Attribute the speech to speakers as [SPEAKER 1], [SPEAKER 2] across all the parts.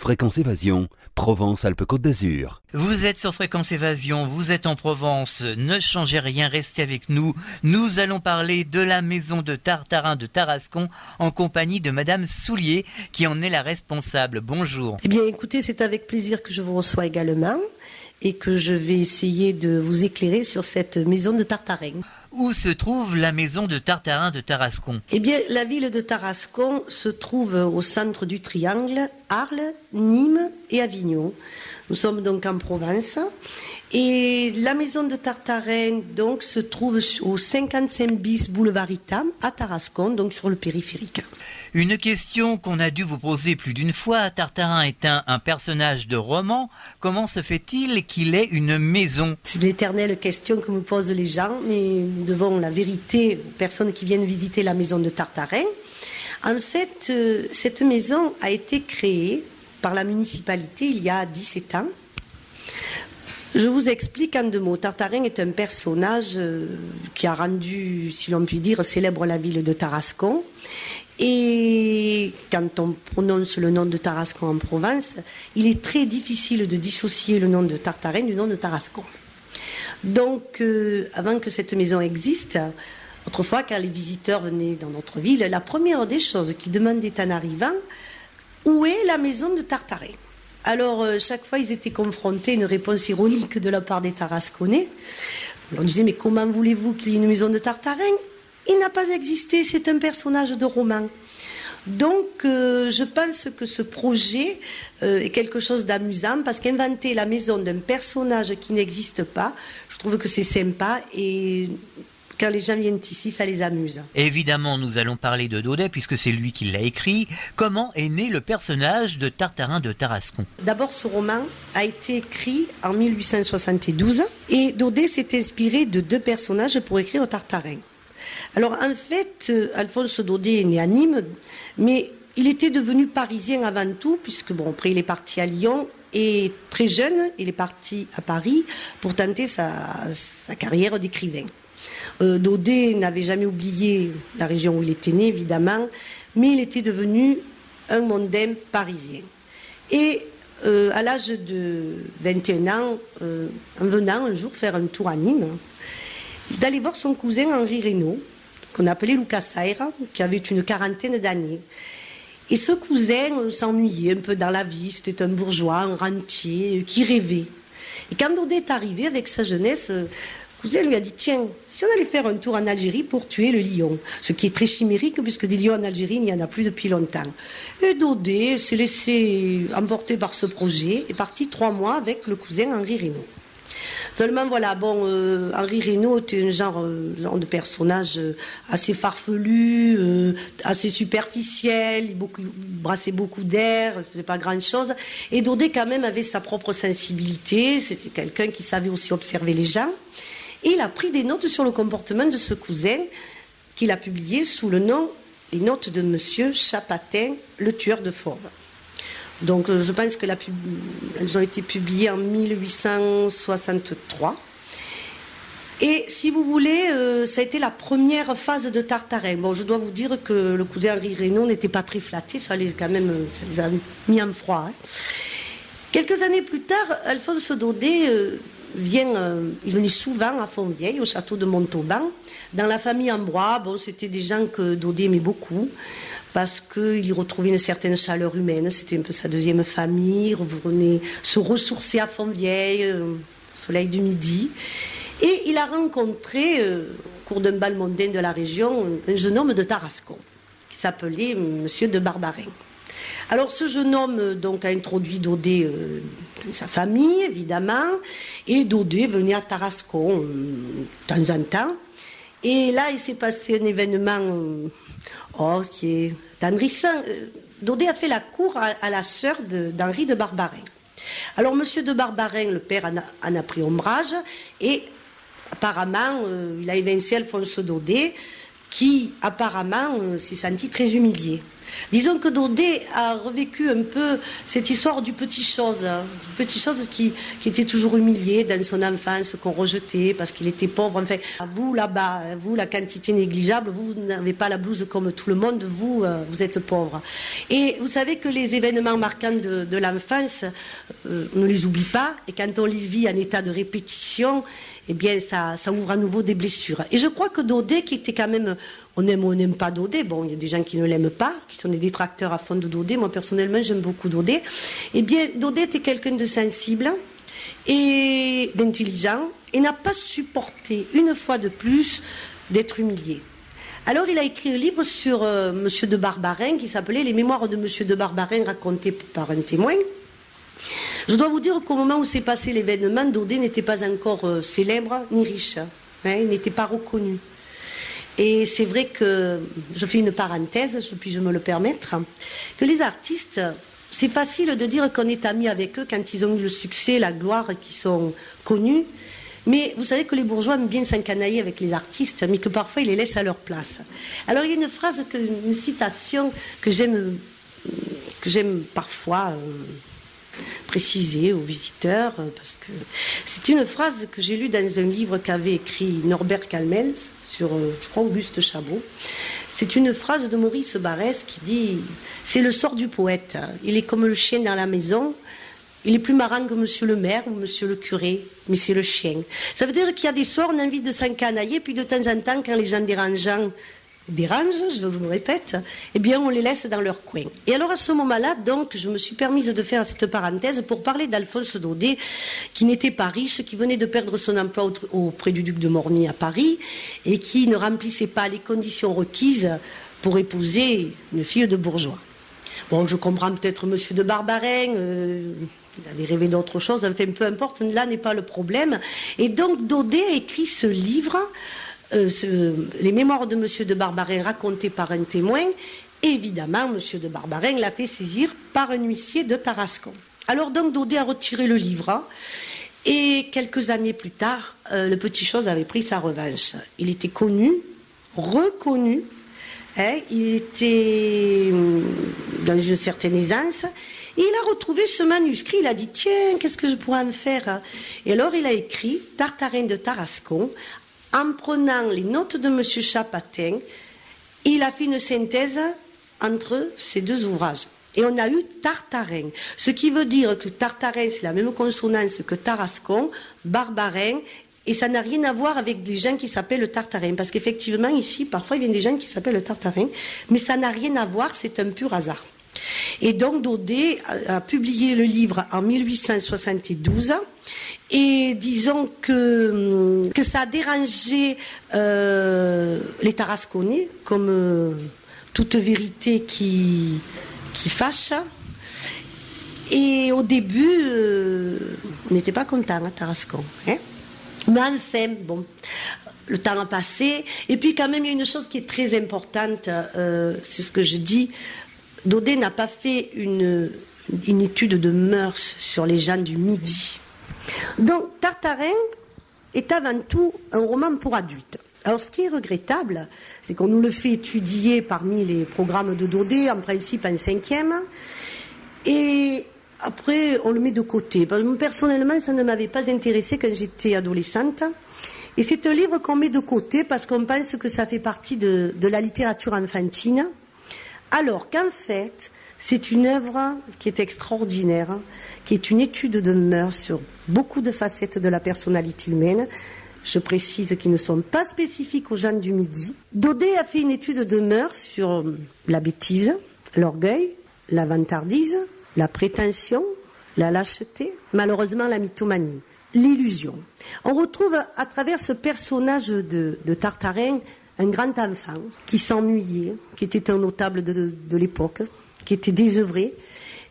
[SPEAKER 1] Fréquence Évasion, Provence-Alpes-Côte d'Azur.
[SPEAKER 2] Vous êtes sur Fréquence Évasion, vous êtes en Provence, ne changez rien, restez avec nous. Nous allons parler de la maison de Tartarin de Tarascon en compagnie de Madame Soulier qui en est la responsable. Bonjour.
[SPEAKER 3] Eh bien écoutez, c'est avec plaisir que je vous reçois également et que je vais essayer de vous éclairer sur cette maison de Tartarin.
[SPEAKER 2] Où se trouve la maison de Tartarin de Tarascon?
[SPEAKER 3] Eh bien, la ville de Tarascon se trouve au centre du triangle, Arles, Nîmes et Avignon. Nous sommes donc en Provence. Et la maison de Tartarin donc se trouve au 55 bis boulevard Itam à Tarascon, donc sur le périphérique.
[SPEAKER 2] Une question qu'on a dû vous poser plus d'une fois. Tartarin est un personnage de roman. Comment se fait-il qu'il ait une maison?
[SPEAKER 3] C'est l'éternelle question que me posent les gens, mais nous devons la vérité aux personnes qui viennent visiter la maison de Tartarin. En fait, cette maison a été créée par la municipalité il y a 17 ans. Je vous explique en 2 mots. Tartarin est un personnage qui a rendu, si l'on peut dire, célèbre la ville de Tarascon. Et quand on prononce le nom de Tarascon en Provence, il est très difficile de dissocier le nom de Tartarin du nom de Tarascon. Donc, avant que cette maison existe, autrefois, quand les visiteurs venaient dans notre ville, la première des choses qu'ils demandaient en arrivant, où est la maison de Tartarin? Alors, chaque fois, ils étaient confrontés à une réponse ironique de la part des Tarasconnais. On disait, mais comment voulez-vous qu'il y ait une maison de Tartarin? Il n'a pas existé, c'est un personnage de roman. Donc, je pense que ce projet est quelque chose d'amusant, parce qu'inventer la maison d'un personnage qui n'existe pas, je trouve que c'est sympa, et quand les gens viennent ici, ça les amuse.
[SPEAKER 2] Évidemment, nous allons parler de Daudet, puisque c'est lui qui l'a écrit. Comment est né le personnage de Tartarin de Tarascon?
[SPEAKER 3] D'abord, ce roman a été écrit en 1872, et Daudet s'est inspiré de 2 personnages pour écrire Tartarin. Alors, en fait, Alphonse Daudet est né à Nîmes, mais il était devenu parisien avant tout, puisque, bon, après, il est parti à Lyon, et très jeune, il est parti à Paris pour tenter sa carrière d'écrivain. Daudet n'avait jamais oublié la région où il était né, évidemment, mais il était devenu un mondain parisien. Et à l'âge de 21 ans, en venant un jour faire un tour à Nîmes, il allait voir son cousin Henri Reynaud, qu'on appelait Lucas Sayre, qui avait une 40aine d'années. Et ce cousin s'ennuyait un peu dans la vie, c'était un bourgeois, un rentier, qui rêvait. Et quand Daudet est arrivé avec sa jeunesse, cousin lui a dit, tiens, si on allait faire un tour en Algérie pour tuer le lion, ce qui est très chimérique puisque des lions en Algérie, il n'y en a plus depuis longtemps. Et Daudet s'est laissé emporter par ce projet et est parti 3 mois avec le cousin Henri Reynaud. Seulement voilà, bon, Henri Reynaud était un genre de personnage assez farfelu, assez superficiel, il brassait beaucoup d'air, il faisait pas grand-chose. Et Daudet quand même avait sa propre sensibilité, c'était quelqu'un qui savait aussi observer les gens. Et il a pris des notes sur le comportement de ce cousin qu'il a publié sous le nom « Les notes de Monsieur Chapatin, le tueur de fauves ». Donc je pense que elles ont été publiées en 1863. Et si vous voulez, ça a été la première phase de Tartarin. Bon, je dois vous dire que le cousin Henri Reynaud n'était pas très flatté, ça les a mis en froid. Hein. Quelques années plus tard, Alphonse Daudet il venait souvent à Fontvieille, au château de Montauban. Dans la famille Ambrois, bon, c'était des gens que Daudet aimait beaucoup, parce qu'il y retrouvait une certaine chaleur humaine. C'était un peu sa deuxième famille. Il revenait se ressourcer à Fontvieille, au soleil du midi. Et il a rencontré, au cours d'un bal mondain de la région, un jeune homme de Tarascon, qui s'appelait Monsieur de Barbarin. Alors ce jeune homme donc a introduit Daudet dans sa famille, évidemment, et Daudet venait à Tarascon de temps en temps. Et là, il s'est passé un événement qui est attendrissant. Daudet a fait la cour à la sœur d'Henri de Barbarin. Alors Monsieur de Barbarin, le père, en a pris ombrage, et apparemment, il a évincé Alphonse Daudet, qui apparemment s'est senti très humilié. Disons que Daudet a revécu un peu cette histoire du petit chose qui était toujours humilié dans son enfance, qu'on rejetait parce qu'il était pauvre. Enfin, vous là-bas, vous la quantité négligeable, vous n'avez pas la blouse comme tout le monde, vous êtes pauvre. Et vous savez que les événements marquants de l'enfance, on ne les oublie pas, et quand on les vit en état de répétition, eh bien ça ouvre à nouveau des blessures. Et je crois que Daudet, qui était quand même, on aime ou on n'aime pas Daudet, bon, il y a des gens qui ne l'aiment pas, qui sont des détracteurs à fond de Daudet, moi personnellement j'aime beaucoup Daudet, eh bien Daudet était quelqu'un de sensible et d'intelligent, et n'a pas supporté, une fois de plus, d'être humilié. Alors il a écrit un livre sur Monsieur de Barbarin, qui s'appelait Les Mémoires de Monsieur de Barbarin, racontées par un témoin. Je dois vous dire qu'au moment où s'est passé l'événement, Daudet n'était pas encore célèbre ni riche. Il n'était pas reconnu. Et c'est vrai que, je fais une parenthèse, puis-je me le permettre, que les artistes, c'est facile de dire qu'on est amis avec eux quand ils ont eu le succès, la gloire, qu'ils sont connus. Mais vous savez que les bourgeois aiment bien s'encanailler avec les artistes, mais que parfois ils les laissent à leur place. Alors il y a une phrase, une citation que j'aime parfois préciser aux visiteurs, parce que c'est une phrase que j'ai lue dans un livre qu'avait écrit Norbert Calmels sur, je crois, Auguste Chabot. C'est une phrase de Maurice Barrès qui dit « C'est le sort du poète. Il est comme le chien dans la maison. Il est plus marrant que monsieur le maire ou monsieur le curé, mais c'est le chien. » Ça veut dire qu'il y a des soirs, on a envie de s'encanailler, puis de temps en temps, quand les gens dérangent, je vous le répète, eh bien on les laisse dans leur coin. Et alors à ce moment-là, donc, je me suis permise de faire cette parenthèse pour parler d'Alphonse Daudet, qui n'était pas riche, qui venait de perdre son emploi auprès du duc de Morny à Paris, et qui ne remplissait pas les conditions requises pour épouser une fille de bourgeois. Bon, je comprends peut-être monsieur de Barbarin, il avait rêvé d'autre chose, enfin peu importe, là n'est pas le problème. Et donc Daudet a écrit ce livre, les Mémoires de Monsieur de Barbarin, racontées par un témoin. Et évidemment, Monsieur de Barbarin l'a fait saisir par un huissier de Tarascon. Alors donc Daudet a retiré le livre, et quelques années plus tard, le petit chose avait pris sa revanche. Il était connu, reconnu, il était dans une certaine aisance, et il a retrouvé ce manuscrit. Il a dit, tiens, qu'est-ce que je pourrais en faire? Et alors il a écrit Tartarin de Tarascon, en prenant les notes de M. Chapatin, il a fait une synthèse entre ces deux ouvrages. Et on a eu Tartarin. Ce qui veut dire que Tartarin, c'est la même consonance que Tarascon, Barbarin, et ça n'a rien à voir avec des gens qui s'appellent Tartarin. Parce qu'effectivement, ici, parfois, il y a des gens qui s'appellent Tartarin, mais ça n'a rien à voir, c'est un pur hasard. Et donc, Daudet a publié le livre en 1872, et disons que ça a dérangé les Tarasconnais, comme toute vérité qui fâche. Et au début, on n'était pas content à Tarascon. Mais enfin, bon, le temps a passé. Et puis quand même, il y a une chose qui est très importante, c'est ce que je dis. Daudet n'a pas fait une étude de mœurs sur les gens du Midi. Donc, Tartarin est avant tout un roman pour adultes. Alors, ce qui est regrettable, c'est qu'on nous le fait étudier parmi les programmes de Daudet, en principe en 5e, et après, on le met de côté. Personnellement, ça ne m'avait pas intéressé quand j'étais adolescente. Et c'est un livre qu'on met de côté parce qu'on pense que ça fait partie de la littérature enfantine. Alors qu'en fait, c'est une œuvre qui est extraordinaire, qui est une étude de mœurs sur beaucoup de facettes de la personnalité humaine. Je précise qu'ils ne sont pas spécifiques aux gens du Midi. Daudet a fait une étude de mœurs sur la bêtise, l'orgueil, la vantardise, la prétention, la lâcheté, malheureusement la mythomanie, l'illusion. On retrouve à travers ce personnage de Tartarin un grand enfant qui s'ennuyait, qui était un notable de l'époque, qui était désœuvré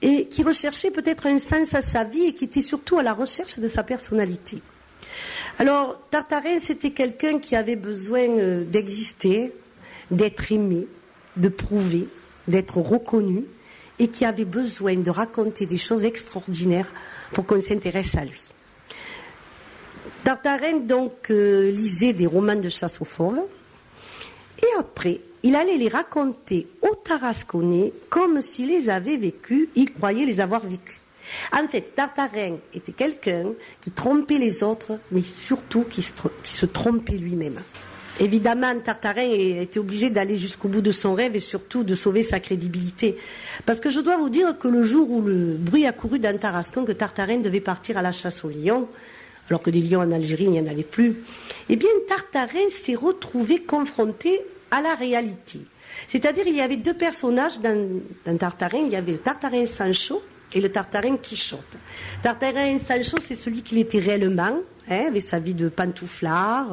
[SPEAKER 3] et qui recherchait peut-être un sens à sa vie et qui était surtout à la recherche de sa personnalité. Alors, Tartarin, c'était quelqu'un qui avait besoin d'exister, d'être aimé, de prouver, d'être reconnu et qui avait besoin de raconter des choses extraordinaires pour qu'on s'intéresse à lui. Tartarin, donc, lisait des romans de chasse aux fauves. Et après, il allait les raconter aux Tarasconnais comme s'il les avait vécus, il croyait les avoir vécus. En fait, Tartarin était quelqu'un qui trompait les autres, mais surtout qui se trompait lui-même. Évidemment, Tartarin était obligé d'aller jusqu'au bout de son rêve et surtout de sauver sa crédibilité. Parce que je dois vous dire que le jour où le bruit a couru dans Tarascon que Tartarin devait partir à la chasse aux lions, alors que des lions en Algérie, il n'y en avait plus, eh bien, Tartarin s'est retrouvé confronté à la réalité. C'est-à-dire, il y avait deux personnages dans Tartarin. Il y avait le Tartarin Sancho et le Tartarin Quichotte. Tartarin Sancho, c'est celui qu'il était réellement, avec sa vie de pantouflard,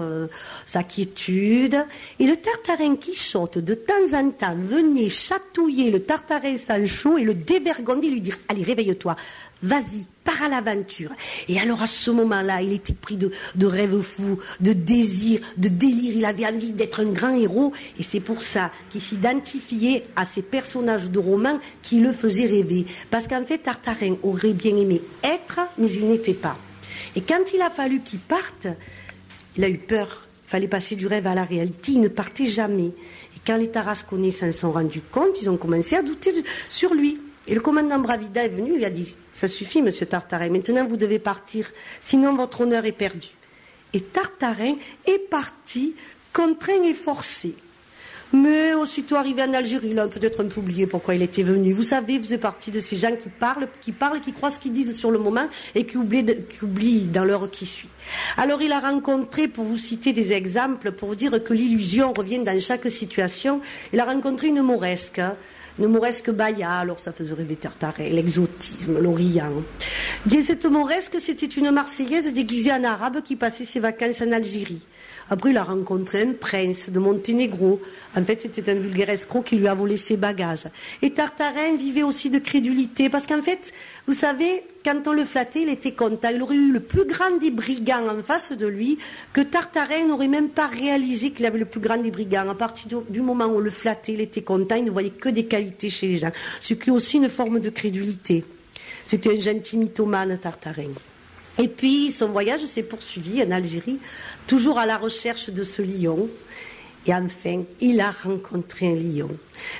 [SPEAKER 3] sa quiétude. Et le Tartarin Quichotte, de temps en temps, venait chatouiller le Tartarin Sancho et le dévergonder, lui dire « Allez, réveille-toi, vas-y, pars à l'aventure ». Et alors, à ce moment-là, il était pris de rêves fous, de désirs, de délire. Il avait envie d'être un grand héros. Et c'est pour ça qu'il s'identifiait à ces personnages de romans qui le faisaient rêver. Parce qu'en fait, Tartarin aurait bien aimé être, mais il n'était pas. Et quand il a fallu qu'il parte, il a eu peur. Il fallait passer du rêve à la réalité. Il ne partait jamais. Et quand les Tarasconnais s'en sont rendus compte, ils ont commencé à douter sur lui. Et le commandant Bravida est venu, lui a dit « Ça suffit, monsieur Tartarin, maintenant vous devez partir, sinon votre honneur est perdu. » Et Tartarin est parti, contraint et forcé. Mais aussitôt arrivé en Algérie, il a peut-être un peu oublié pourquoi il était venu. Vous savez, il faisait partie de ces gens qui parlent, qui croient ce qu'ils disent sur le moment et qui oublient dans l'heure qui suit. Alors il a rencontré, pour vous citer des exemples, pour vous dire que l'illusion revient dans chaque situation, il a rencontré une mauresque. Une mauresque baya, alors ça faisait rêver Tartarin, l'exotisme, l'Orient. Bien, cette mauresque, c'était une Marseillaise déguisée en arabe qui passait ses vacances en Algérie. Après, il a rencontré un prince de Monténégro. En fait, c'était un vulgaire escroc qui lui a volé ses bagages. Et Tartarin vivait aussi de crédulité, parce qu'en fait, vous savez, quand on le flattait, il était content. Il aurait eu le plus grand des brigands en face de lui, que Tartarin n'aurait même pas réalisé qu'il avait le plus grand des brigands. À partir du moment où on le flattait, il était content, il ne voyait que des qualités chez les gens. Ce qui est aussi une forme de crédulité. C'était un gentil mythomane, Tartarin. Et puis, son voyage s'est poursuivi en Algérie, toujours à la recherche de ce lion. Et enfin, il a rencontré un lion.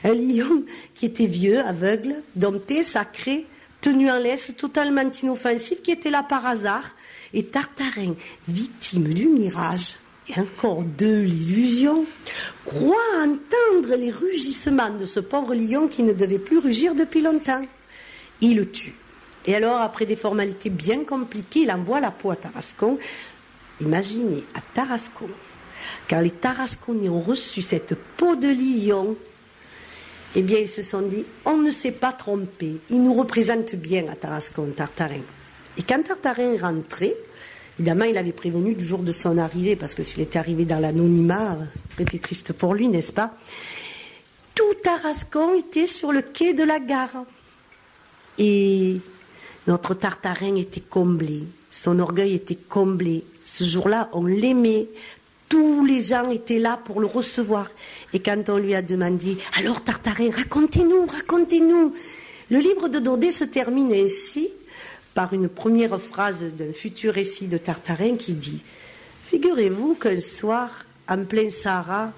[SPEAKER 3] Un lion qui était vieux, aveugle, dompté, sacré, tenu en laisse, totalement inoffensif, qui était là par hasard. Et Tartarin, victime du mirage, et encore de l'illusion, croit entendre les rugissements de ce pauvre lion qui ne devait plus rugir depuis longtemps. Il le tue. Et alors, après des formalités bien compliquées, il envoie la peau à Tarascon. Imaginez, à Tarascon, quand les Tarasconnais ont reçu cette peau de lion, eh bien, ils se sont dit, on ne s'est pas trompé. Il nous représente bien à Tarascon, Tartarin. Et quand Tartarin est rentré, évidemment, il avait prévenu du jour de son arrivée, parce que s'il était arrivé dans l'anonymat, c'était triste pour lui, n'est-ce pas? Tout Tarascon était sur le quai de la gare. Et notre Tartarin était comblé, son orgueil était comblé. Ce jour-là, on l'aimait. Tous les gens étaient là pour le recevoir. Et quand on lui a demandé « Alors Tartarin, racontez-nous, racontez-nous !» Le livre de Daudet se termine ainsi par une première phrase d'un futur récit de Tartarin qui dit « Figurez-vous qu'un soir, en plein Sahara,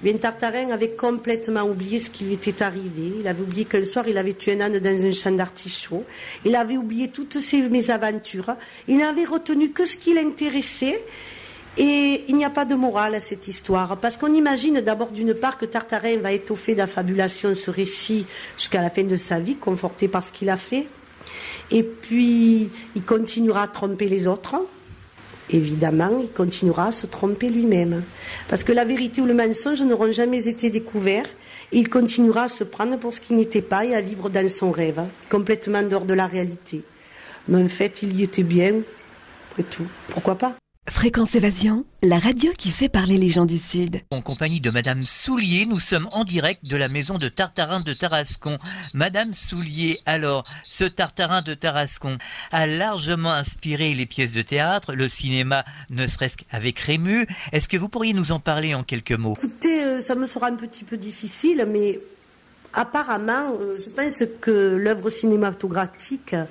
[SPEAKER 3] bien, Tartarin avait complètement oublié ce qui lui était arrivé. Il avait oublié qu'un soir, il avait tué un âne dans un champ d'artichauts. Il avait oublié toutes ses mésaventures. Il n'avait retenu que ce qui l'intéressait. Et il n'y a pas de morale à cette histoire. Parce qu'on imagine d'abord, d'une part, que Tartarin va étoffer d'affabulation ce récit jusqu'à la fin de sa vie, conforté par ce qu'il a fait. Et puis, il continuera à tromper les autres. Évidemment, il continuera à se tromper lui-même. Parce que la vérité ou le mensonge n'auront jamais été découverts. Et il continuera à se prendre pour ce qu'il n'était pas et à vivre dans son rêve, complètement dehors de la réalité. Mais en fait, il y était bien. Après tout, pourquoi pas?
[SPEAKER 4] Fréquence Évasion, la radio qui fait parler les gens du Sud.
[SPEAKER 2] En compagnie de Madame Soulier, nous sommes en direct de la maison de Tartarin de Tarascon. Madame Soulier, alors, ce Tartarin de Tarascon a largement inspiré les pièces de théâtre, le cinéma, ne serait-ce qu'avec Rému. Est-ce que vous pourriez nous en parler en quelques mots?
[SPEAKER 3] Écoutez, ça me sera un petit peu difficile, mais apparemment, je pense que l'œuvre cinématographique ne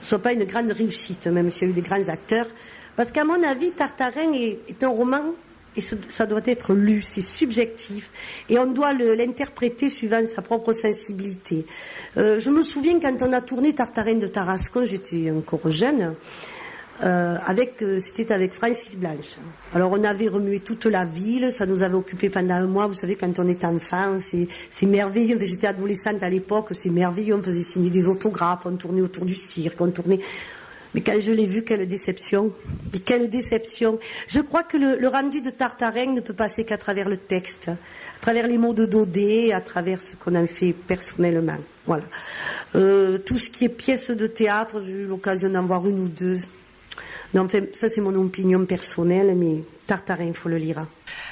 [SPEAKER 3] soit pas une grande réussite, même s'il y a eu des grands acteurs. Parce qu'à mon avis, Tartarin est un roman et ça doit être lu, c'est subjectif, et on doit l'interpréter suivant sa propre sensibilité. Je me souviens quand on a tourné Tartarin de Tarascon, j'étais encore jeune, c'était avec Francis Blanche. Alors on avait remué toute la ville, ça nous avait occupé pendant un mois. Vous savez, quand on est enfant, c'est merveilleux. J'étais adolescente à l'époque, c'est merveilleux. On faisait signer des autographes, on tournait autour du cirque, on tournait. Mais quand je l'ai vu, quelle déception. Mais quelle déception. Je crois que le rendu de Tartarin ne peut passer qu'à travers le texte, à travers les mots de Daudet, à travers ce qu'on en fait personnellement. Voilà. Tout ce qui est pièces de théâtre, j'ai eu l'occasion d'en voir une ou deux. Non, enfin, ça c'est mon opinion personnelle, mais Tartarin, il faut le lire.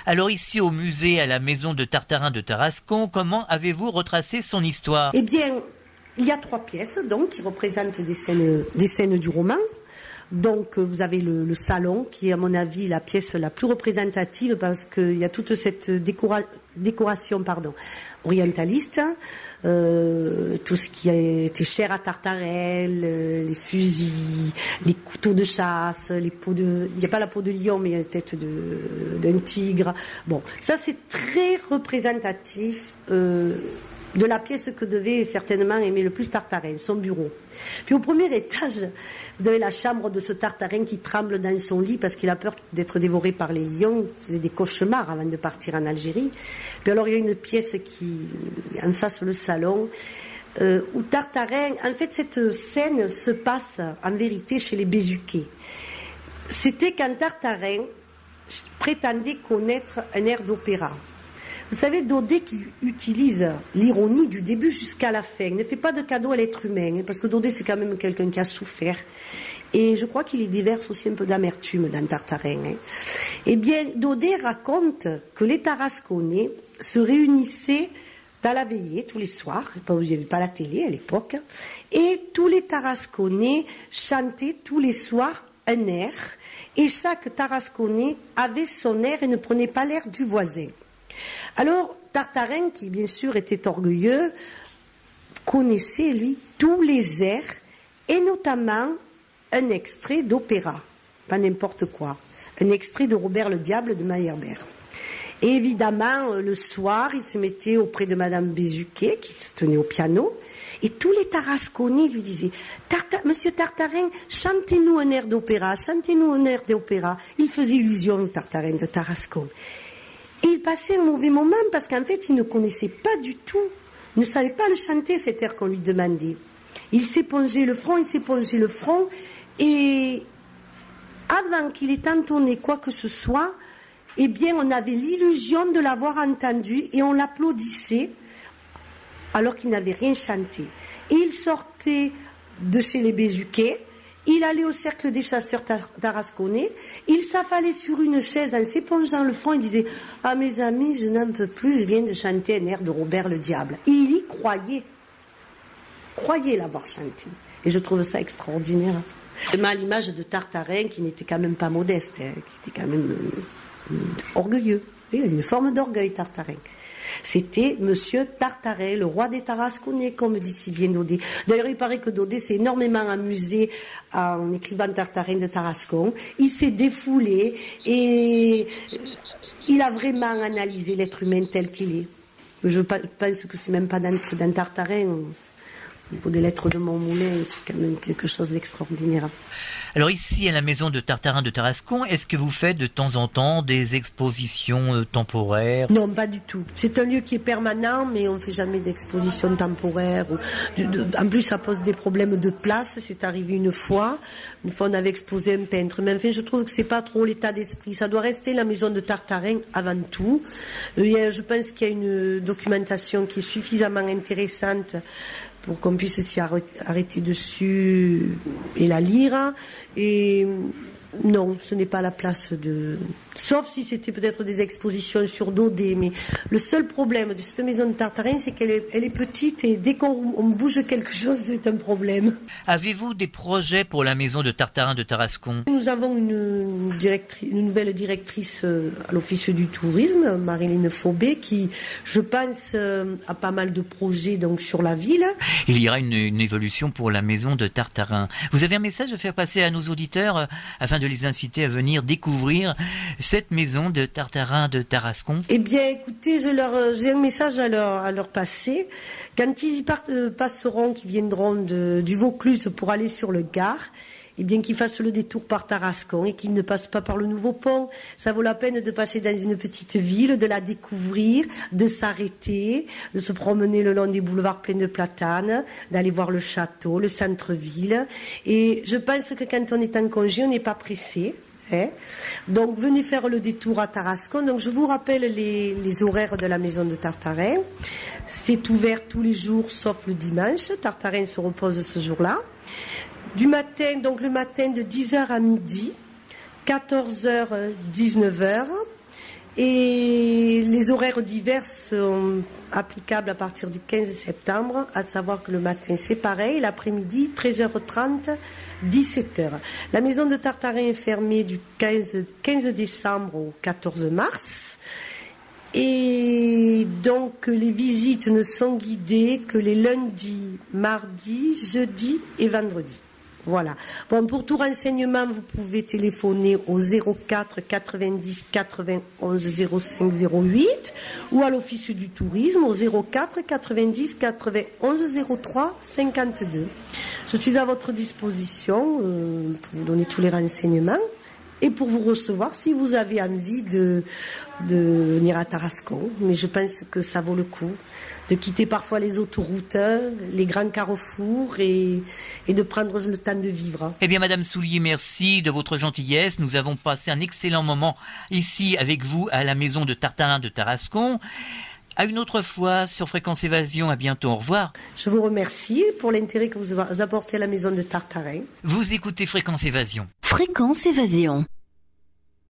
[SPEAKER 2] Alors ici au musée, à la maison de Tartarin de Tarascon, comment avez-vous retracé son histoire?
[SPEAKER 3] Eh bien, il y a 3 pièces donc, qui représentent des scènes du roman. Donc vous avez le salon, qui est à mon avis la pièce la plus représentative, parce qu'il y a toute cette décoration orientaliste, tout ce qui a été cher à Tartarel, les fusils, les couteaux de chasse, les peaux de... Il n'y a pas la peau de lion, mais il y a la tête d'un tigre. Bon, ça c'est très représentatif de la pièce que devait certainement aimer le plus Tartarin, son bureau. Puis au premier étage, vous avez la chambre de ce Tartarin qui tremble dans son lit parce qu'il a peur d'être dévoré par les lions. Il faisait des cauchemars avant de partir en Algérie. Puis alors il y a une pièce qui en face le salon où Tartarin... En fait, cette scène se passe en vérité chez les Bézuquet. C'était quand Tartarin prétendait connaître un air d'opéra. Vous savez, Daudet qui utilise l'ironie du début jusqu'à la fin, ne fait pas de cadeau à l'être humain, parce que Daudet c'est quand même quelqu'un qui a souffert. Et je crois qu'il y déverse aussi un peu d'amertume dans Tartarin. Eh bien, Daudet raconte que les Tarasconnais se réunissaient dans la veillée tous les soirs, il n'y avait pas la télé à l'époque, et tous les Tarasconnais chantaient tous les soirs un air, et chaque Tarasconnais avait son air et ne prenait pas l'air du voisin. Alors, Tartarin, qui bien sûr était orgueilleux, connaissait, lui, tous les airs, et notamment un extrait d'opéra, pas n'importe quoi, un extrait de Robert le Diable de Meyerbeer. Et évidemment, le soir, il se mettait auprès de Madame Bézuquet, qui se tenait au piano, et tous les Tarasconnais lui disaient « Monsieur Tartarin, chantez-nous un air d'opéra, chantez-nous un air d'opéra ». Il faisait illusion, le Tartarin de Tarascon. Et il passait un mauvais moment parce qu'en fait, il ne connaissait pas du tout, il ne savait pas le chanter, cet air qu'on lui demandait. Il s'épongeait le front, et avant qu'il ait entonné quoi que ce soit, eh bien, on avait l'illusion de l'avoir entendu et on l'applaudissait alors qu'il n'avait rien chanté. Et il sortait de chez les Bézuquet, il allait au cercle des chasseurs tarasconnais, il s'affalait sur une chaise en s'épongeant le front et disait « Ah mes amis, je n'en peux plus, je viens de chanter un air de Robert le Diable ». Et il y croyait l'avoir chanté. Et je trouve ça extraordinaire. Vraiment à l'image de Tartarin, qui n'était quand même pas modeste, qui était quand même orgueilleux. Il a une forme d'orgueil, Tartarin. C'était Monsieur Tartarin, le roi des Tarasconnais, comme dit si bien Daudet. D'ailleurs, il paraît que Daudet s'est énormément amusé en écrivant Tartarin de Tarascon. Il s'est défoulé et il a vraiment analysé l'être humain tel qu'il est. Je pense que c'est même pas dans Tartarin. Au niveau des lettres de Montmoulin, c'est quand même quelque chose d'extraordinaire.
[SPEAKER 2] Alors ici, à la maison de Tartarin de Tarascon, est-ce que vous faites de temps en temps des expositions temporaires?
[SPEAKER 3] Non, pas du tout. C'est un lieu qui est permanent, mais on ne fait jamais d'exposition temporaire. En plus, ça pose des problèmes de place. C'est arrivé une fois. Une fois, on avait exposé un peintre. Mais enfin, je trouve que c'est pas trop l'état d'esprit. Ça doit rester la maison de Tartarin avant tout. Je pense qu'il y a une documentation qui est suffisamment intéressante pour qu'on puisse s'y arrêter dessus et la lire. Et non, ce n'est pas la place de... Sauf si c'était peut-être des expositions sur Daudet, mais le seul problème de cette maison de Tartarin, c'est qu'elle est petite et dès qu'on bouge quelque chose, c'est un problème.
[SPEAKER 2] Avez-vous des projets pour la maison de Tartarin de Tarascon?
[SPEAKER 3] Nous avons une nouvelle directrice à l'Office du tourisme, Marilyn Faubé, qui, je pense, a pas mal de projets donc, sur la ville.
[SPEAKER 2] Il y aura une évolution pour la maison de Tartarin. Vous avez un message à faire passer à nos auditeurs afin de les inciter à venir découvrir cette maison de Tartarin de Tarascon?
[SPEAKER 3] Eh bien, écoutez, j'ai un message à leur passer. Quand ils passeront, qu'ils viendront du Vaucluse pour aller sur le Gard, eh bien, qu'ils fassent le détour par Tarascon et qu'ils ne passent pas par le nouveau pont. Ça vaut la peine de passer dans une petite ville, de la découvrir, de s'arrêter, de se promener le long des boulevards pleins de platanes, d'aller voir le château, le centre-ville. Et je pense que quand on est en congé, on n'est pas pressé. Donc venez faire le détour à Tarascon. Donc je vous rappelle les horaires de la maison de Tartarin. C'est ouvert tous les jours sauf le dimanche. Tartarin se repose ce jour-là. Du matin, donc le matin de 10h à midi, 14h, 19h. Et les horaires divers sont applicables à partir du 15 septembre, à savoir que le matin c'est pareil, l'après-midi 13h30, 17h. La maison de Tartarin est fermée du 15 décembre au 14 mars. Et donc les visites ne sont guidées que les lundis, mardis, jeudis et vendredis. Voilà. Bon, pour tout renseignement, vous pouvez téléphoner au 04 90 91 05 08 ou à l'Office du tourisme au 04 90 91 03 52. Je suis à votre disposition pour vous donner tous les renseignements et pour vous recevoir si vous avez envie de venir à Tarascon. Mais je pense que ça vaut le coup de quitter parfois les autoroutes, les grands carrefours et de prendre le temps de vivre.
[SPEAKER 2] Eh bien, Madame Soulier, merci de votre gentillesse. Nous avons passé un excellent moment ici avec vous à la maison de Tartarin de Tarascon. À une autre fois sur Fréquence Évasion. À bientôt. Au revoir.
[SPEAKER 3] Je vous remercie pour l'intérêt que vous apportez à la maison de Tartarin.
[SPEAKER 2] Vous écoutez Fréquence Évasion.
[SPEAKER 4] Fréquence Évasion.